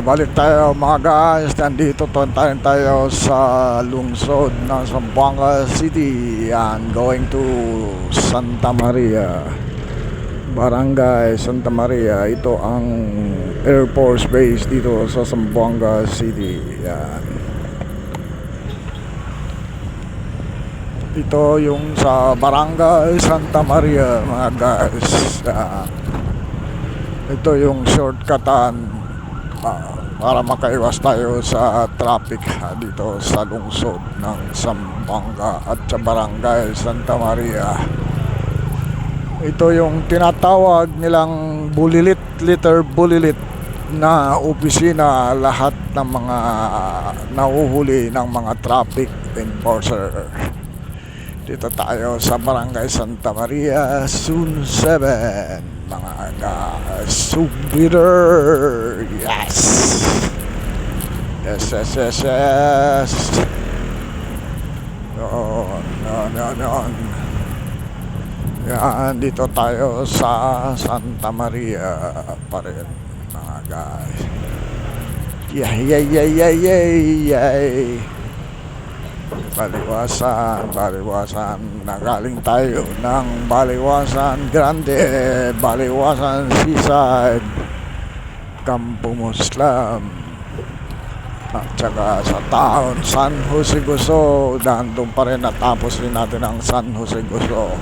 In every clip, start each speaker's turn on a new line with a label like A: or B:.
A: Balik tayo mga guys. Nandito tayo sa lungsod ng Zamboanga City and going to Santa Maria, Barangay Santa Maria. Ito ang Air Force Base dito sa Zamboanga City. Yan. Ito yung sa Barangay Santa Maria mga guys. Ito yung shortcutan para makaiwas tayo sa traffic dito sa lungsod ng Zamboanga at sa Barangay Santa Maria. Ito yung tinatawag nilang bulilit, liter bulilit na opisina lahat ng mga nahuhuli ng mga traffic enforcer. Dito tayo sa Barangay Santa Maria, Zone 7 mga guys. Subbitter. Yes. Yes. Noon. Yan, dito tayo sa Santa Maria pa rin mga guys. Yay. Baliwasan. Nagaling tayo ng Baliwasan Grande, Baliwasan Seaside, Campo Muslam, at saka sa taon San Jose Guso. Doon pa rin, natapos rin natin ang San Jose Guso.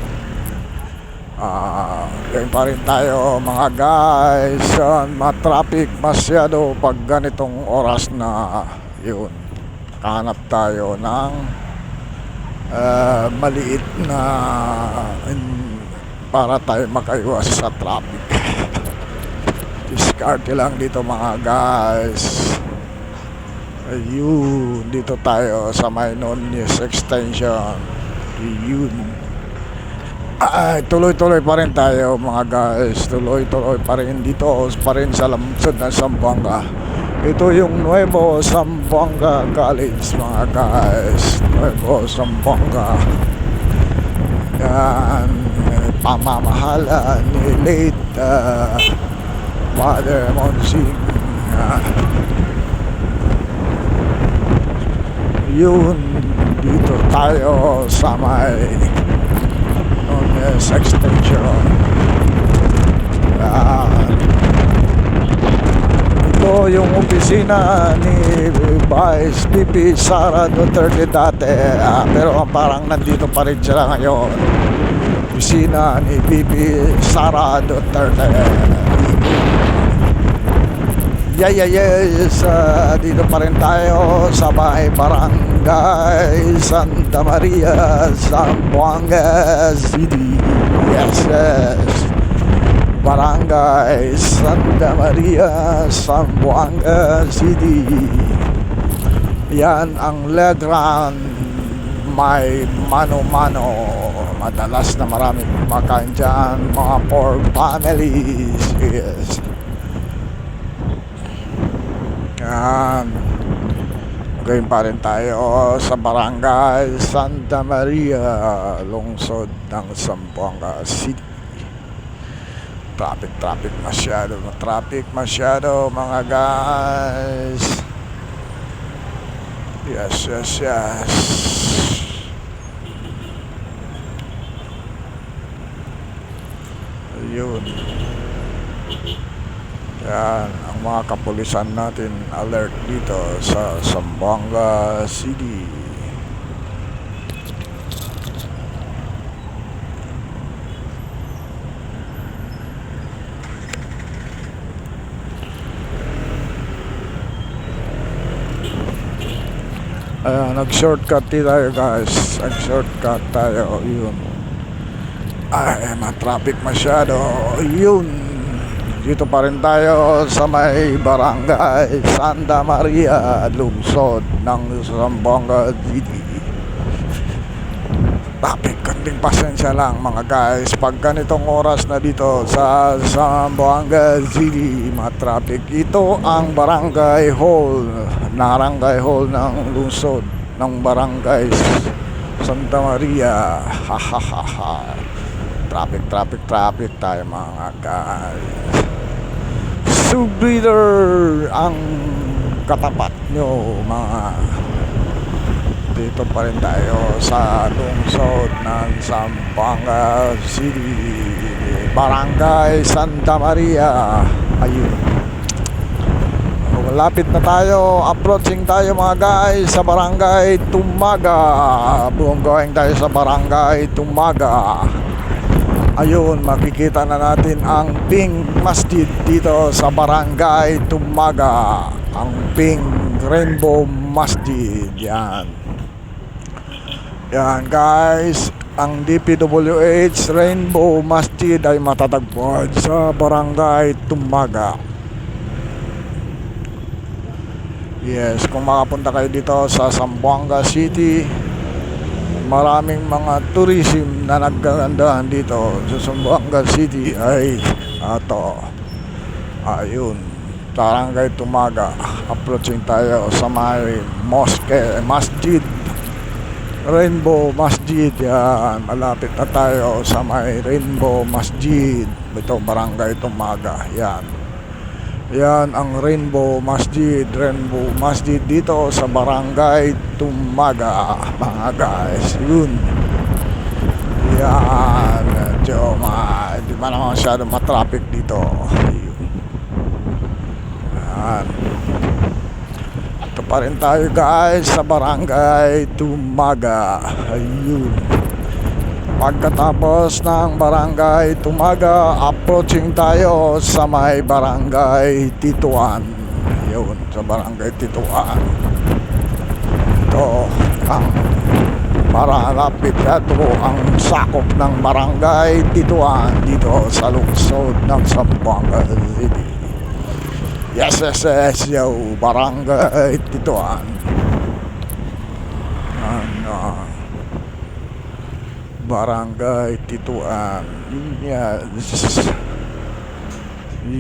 A: Ganyan pa rin tayo mga guys. Matraffic masyado pag ganitong oras na yun. Hanap tayo ng maliit na para tayo makaiwas sa traffic. Diskarte lang dito mga guys. Ayun, dito tayo sa Maynoones Extension. Ayun. Tuloy-tuloy pa rin tayo mga guys. Tuloy-tuloy pa rin dito pa rin sa lungsod ng Zamboanga. Ito yung Nuevo Zamboanga College mga guys. Nuevo Zamboanga. Yan, pamamahala ni late Father Monsing. Yun, dito tayo sa may Nuevo Extension. Ito yung opisina ni Vice VP Sara Duterte dati, pero parang nandito pa rin sila ngayon. Opisina ni VP Sara Duterte. Yes, dito pa rin tayo sa bahay Barangay Santa Maria, Zamboanga City. Yes. Barangay Santa Maria, Zamboanga City. Yan ang Legrand, may mano-mano. Madalas na maraming kumakain dyan, mga poor families. Yes. Yan. Ngayon pa rin tayo sa Barangay Santa Maria, lungsod ng Zamboanga City. Traffic masyado mga guys. Yes. Ayun. Yan ang mga kapulisan natin alert dito sa Zamboanga City. Nag-shortcut tayo guys. Nag-shortcut tayo. Yun. Matraffic masyado. Yun. Dito pa rin tayo sa may Barangay Santa Maria, lungsod ng Zamboanga City. Traffic, konting pasensya lang mga guys. Pag ganitong oras na dito sa Zamboanga City, matraffic. Ito ang Barangay Hall, Barangay Hall ng lungsod ng Barangay Santa Maria. Traffic tayo mga guys. Subreader ang katapat nyo mga. Dito pa rin tayo sa lungsod ng Zamboanga City, Barangay Santa Maria. Ayun, malapit na tayo, approaching tayo mga guys sa Barangay Tumaga. Going tayo sa Barangay Tumaga. Ayun, makikita na natin ang Pink Masjid dito sa Barangay Tumaga. Ang Pink Rainbow Masjid. Yan guys, ang DPWH Rainbow Masjid ay matatagpuan sa Barangay Tumaga. Yes, kung makapunta kayo dito sa Zamboanga City, maraming mga tourism na nagkagandahan dito sa Zamboanga City ay ayun, Barangay Tumaga. Approaching tayo sa may masjid, Rainbow Masjid. Yan, malapit na tayo sa may Rainbow Masjid. Ito, Barangay Tumaga. Yan ang Rainbow Masjid dito sa Barangay Tumaga mga guys. Yun. Yan, medyo di ba naman masyado matraffic dito. Yan. Ito pa rin tayo guys sa Barangay Tumaga. Ayun. Pagkatapos ng Barangay Tumaga, approaching tayo sa may Barangay Tituan. Ayun, sa Barangay Tituan. Ito ang maralapit na ito ang sakop ng Barangay Tituan dito sa lungsod ng Zamboanga City. Yes, yo, Barangay Tituan. Barangay Tituan.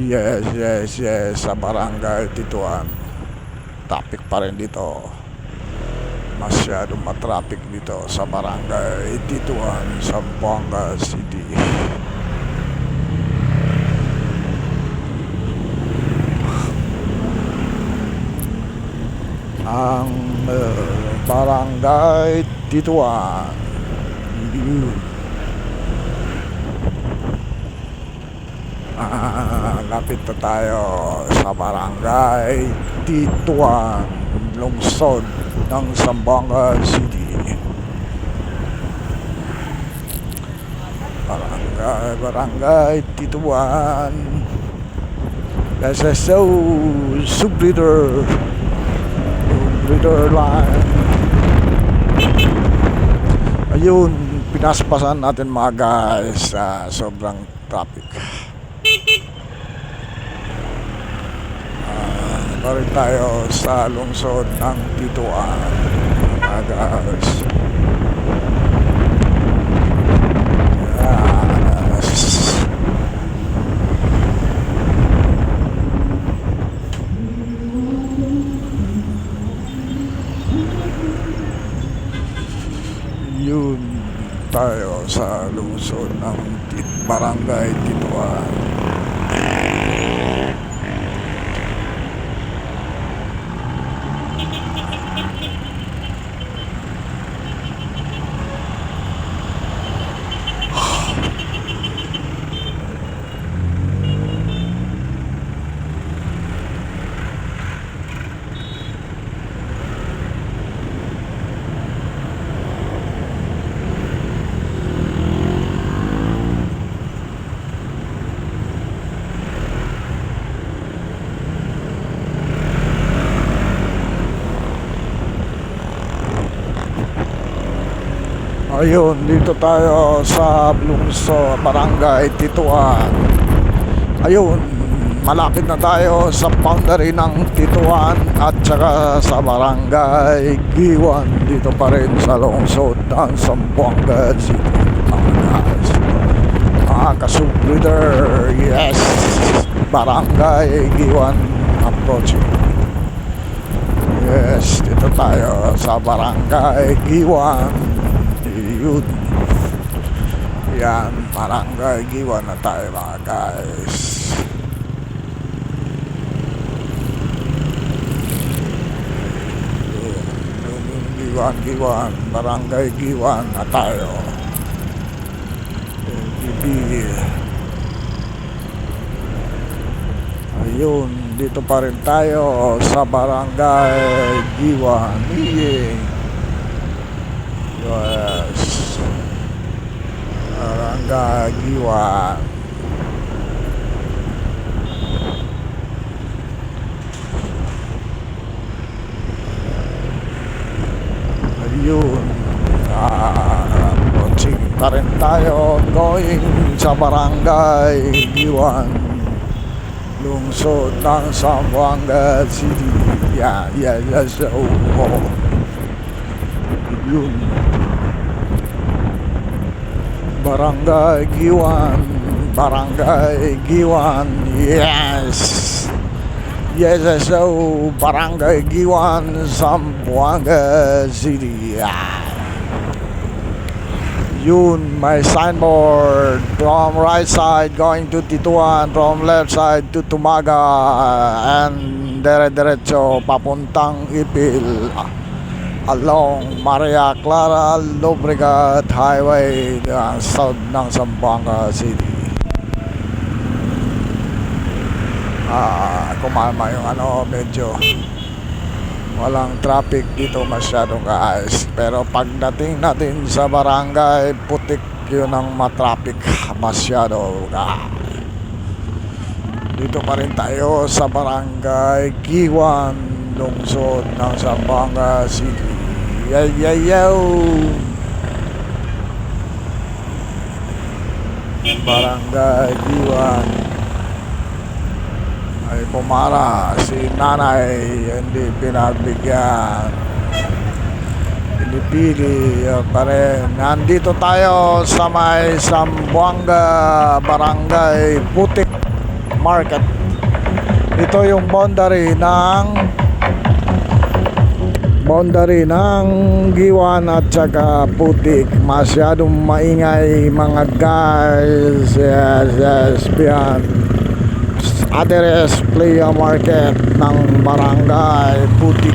A: Yes, sa Barangay Tituan. Traffic pa rin dito. Masyadong matraffic dito sa Barangay Tituan, Zamboanga City. Ang Barangay Tituan. Lapit na tayo sa Barangay Tituan, lungsod ng Zamboanga City. Barangay Tituan. SSO Subreader line. Ayun, pinaspasan natin mga guys sa sobrang traffic. Balik tayo sa lungsod ng Tituan mga guys. Yun, tayo sa lungsod ng Barangay Tituan. Ayun, dito tayo sa lungsod Barangay Tituan. Ayun, malapit na tayo sa boundary ng Tituan at saka sa Barangay Giwan. Dito pa rin sa lungsod ng Zamboanga City. Mga ka-subreader, yes, Barangay Giwan approaching. Yes, dito tayo sa Barangay Giwan. Yun. Yan, Barangay Giwan na tayo mga guys. Giwan, Barangay Giwan na tayo. LGB. Ayun, dito pa rin tayo sa Barangay Giwan. Yes. Barangay Giwan. Ayun. Coaching pa rin tayo going sa Barangay Giwan, lungsod ng Zamboanga City. Yun. Barangay Giwan, Barangay Giwan, yes. Barangay Giwan, Zamboanga City. Yun, may signboard from right side going to Tituan, from left side to Tumaga, and dire-diretso papuntang Ipil along Maria Clara Lobregat Highway, south ng Zamboanga City. Kumalma yung medyo walang traffic dito masyado guys, pero pagdating natin sa barangay putik, yun ang matraffic masyado guys. Dito pa rin tayo sa Barangay Giwan, lungsod ng Zamboanga City. Barangay Giwan. Ay pumara si nanay, hindi pinagbigyan, pinipili pa rin. Nandito tayo sa may Zamboanga Barangay Putik Market. Ito yung boundary ng Giwan at saka Putik. Masyadong maingay mga guys. Yes, beyond address Playa Market ng Barangay Putik.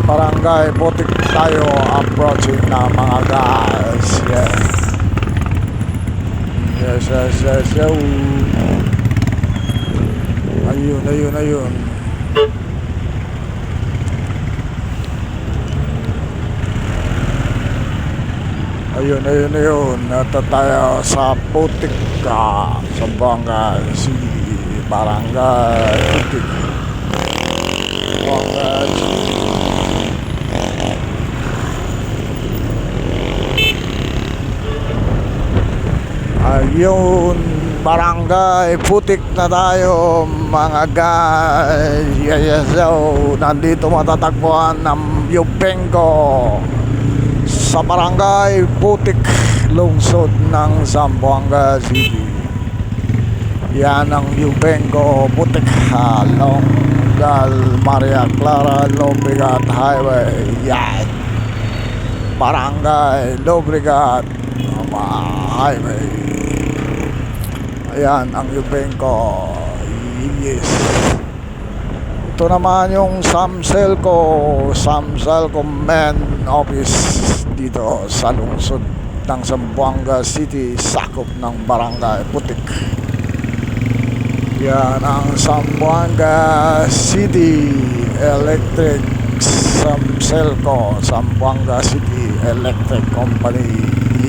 A: Barangay Putik tayo approaching na mga guys. Yes. Ayun. Ayun. Nata tayo sa Putik, Zamboanga City. Barangay Putik, Zamboanga City. Ayun, Barangay Putik na tayo mga guys. Nandito matatagpuan ng Yubenco sa Barangay Putik, lungsod ng Zamboanga City. Yan ang Yubenco Putik, along Maria Clara Lobregat Highway. Yan, Barangay Lobregat Highway. Ayan ang Yubenco. Yes. Ito naman yung Samselco main office dito sa lungsod ng Zamboanga City, sakop ng Barangay Putik. Yan ang Zamboanga City Electric Samselco, Zamboanga City Electric Company.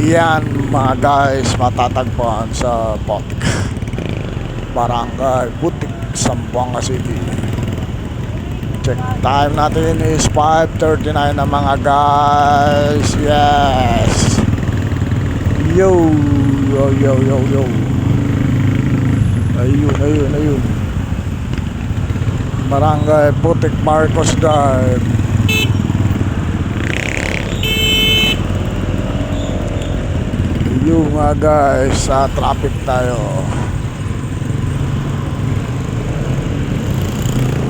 A: Yan mga guys, matatagpuan sa Putik, Barangay Putik, Zamboanga City. Check time natin is 5:39 na mga guys. Yes. Yo. Ayun. Barangay Putik, Marcos Drive. Yung mga guys, sa traffic tayo.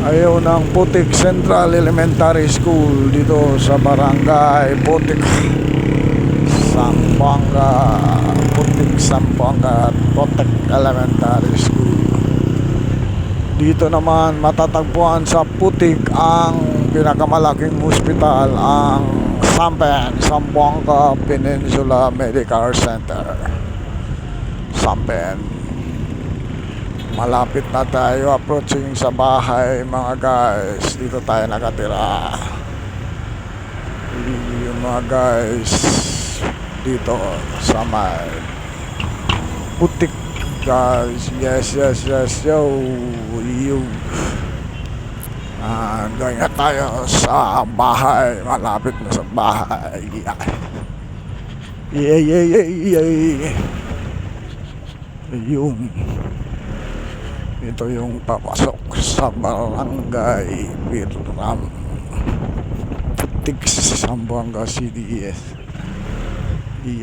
A: Ayaw ng Putik Central Elementary School dito sa Barangay Putik, Zamboanga. Putik, Zamboanga Putik Elementary School. Dito naman matatagpuan sa Putik ang pinakamalaking hospital, ang Sampen, Zamboanga Peninsula Medical Center. Sampen. Malapit na tayo approaching sa bahay mga guys. Dito tayo nakatira. Yung mga guys dito sa may Putik guys. Yes yo. Doon nga tayo sa bahay. Malapit na sa bahay. Yeah. Yun. Ito yung papasok sa barangay Birram, Putik, Zamboanga City. Yes. Yun.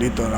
A: Dito na